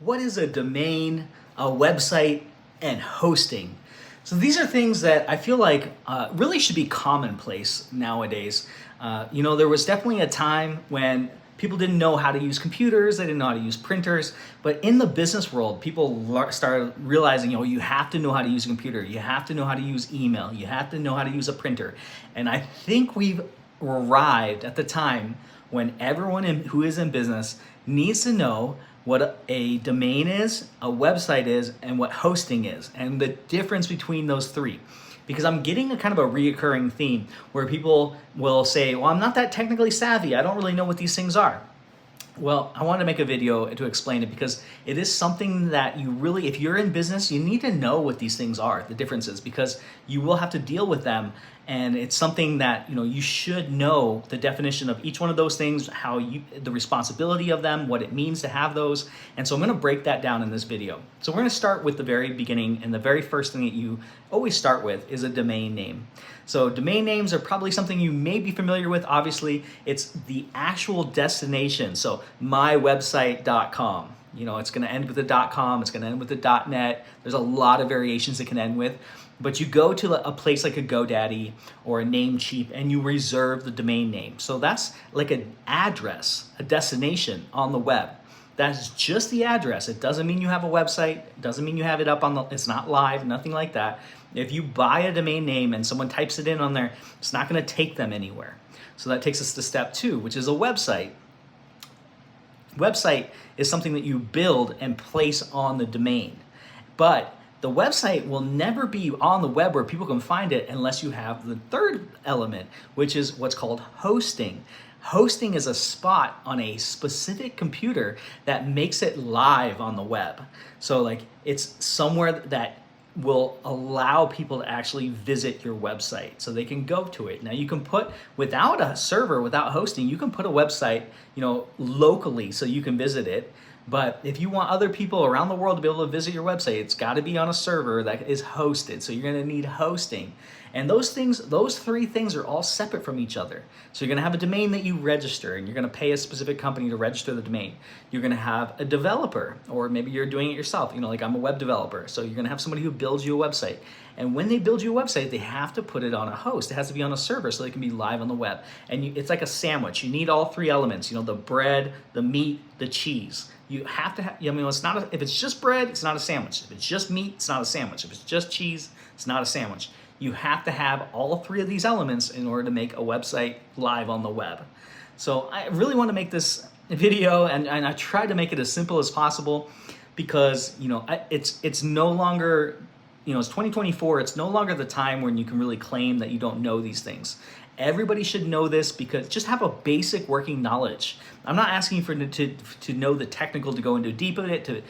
what is a domain, a website, and hosting? So these are things that I feel like really should be commonplace nowadays. There was definitely a time when people didn't know how to use computers, they didn't know how to use printers, but in the business world, people started realizing, you have to know how to use a computer, you have to know how to use email, you have to know how to use a printer. And I think we've arrived at the time when everyone who is in business needs to know what a domain is, a website is, and what hosting is, and the difference between those three. Because I'm getting a kind of a reoccurring theme where people will say, well, I'm not that technically savvy, I don't really know what these things are. Well, I wanted to make a video to explain it because it is something that you really, if you're in business, you need to know what these things are, the differences, because you will have to deal with them. And it's something that, you should know the definition of each one of those things, the responsibility of them, what it means to have those. And so I'm going to break that down in this video. So we're going to start with the very beginning, and the very first thing that you always start with is a domain name. So domain names are probably something you may be familiar with. Obviously, it's the actual destination. So mywebsite.com. It's going to end with a .com, it's going to end with a .net. There's a lot of variations it can end with. But you go to a place like a GoDaddy or a Namecheap and you reserve the domain name. So that's like an address, a destination on the web. That's just the address. It doesn't mean you have a website. It doesn't mean you have it up it's not live, nothing like that. If you buy a domain name and someone types it in on there, it's not going to take them anywhere. So that takes us to step 2, which is a website. Website is something that you build and place on the domain. But the website will never be on the web where people can find it unless you have the third element, which is what's called hosting. Hosting is a spot on a specific computer that makes it live on the web. So it's somewhere that will allow people to actually visit your website so they can go to it. Now you can put, without a server, without hosting, you can put a website, locally so you can visit it. But if you want other people around the world to be able to visit your website, it's got to be on a server that is hosted. So you're going to need hosting. And those three things are all separate from each other. So you're going to have a domain that you register, and you're going to pay a specific company to register the domain. You're going to have a developer, or maybe you're doing it yourself. Like I'm a web developer. So you're going to have somebody who builds you a website. And when they build you a website, they have to put it on a host. It has to be on a server so they can be live on the web. And it's like a sandwich. You need all three elements, the bread, the meat, the cheese. You have to have, it's not, if it's just bread, it's not a sandwich. If it's just meat, it's not a sandwich. If it's just cheese, it's not a sandwich. You have to have all three of these elements in order to make a website live on the web. So I really want to make this video, and I try to make it as simple as possible because, it's no longer, it's 2024. It's no longer the time when you can really claim that you don't know these things. Everybody should know this because just have a basic working knowledge. I'm not asking for to know the technical, to go into deep of it, to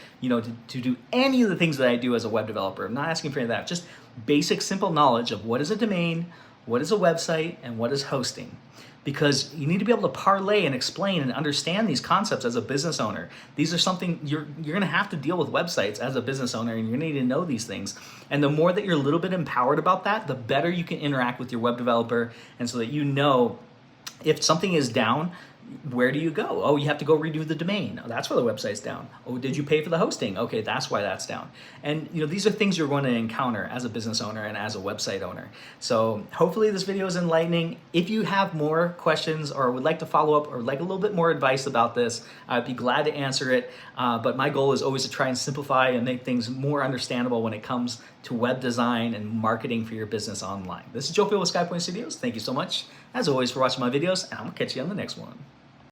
do any of the things that I do as a web developer. I'm not asking for any of that. Just basic, simple knowledge of what is a domain, what is a website, and what is hosting. Because you need to be able to parlay and explain and understand these concepts as a business owner. These are something you're going to have to deal with websites as a business owner, and you're going to need to know these things. And the more that you're a little bit empowered about that, the better you can interact with your web developer, and so that if something is down, where do you go? Oh, you have to go redo the domain. Oh, that's why the website's down. Oh, did you pay for the hosting? Okay, that's why that's down. And these are things you're going to encounter as a business owner and as a website owner. So hopefully this video is enlightening. If you have more questions or would like to follow up or like a little bit more advice about this, I'd be glad to answer it. But my goal is always to try and simplify and make things more understandable when it comes to web design and marketing for your business online. This is Joe Phil with SkyPoint Studios. Thank you so much, as always, for watching my videos, and I'm going to catch you on the next one.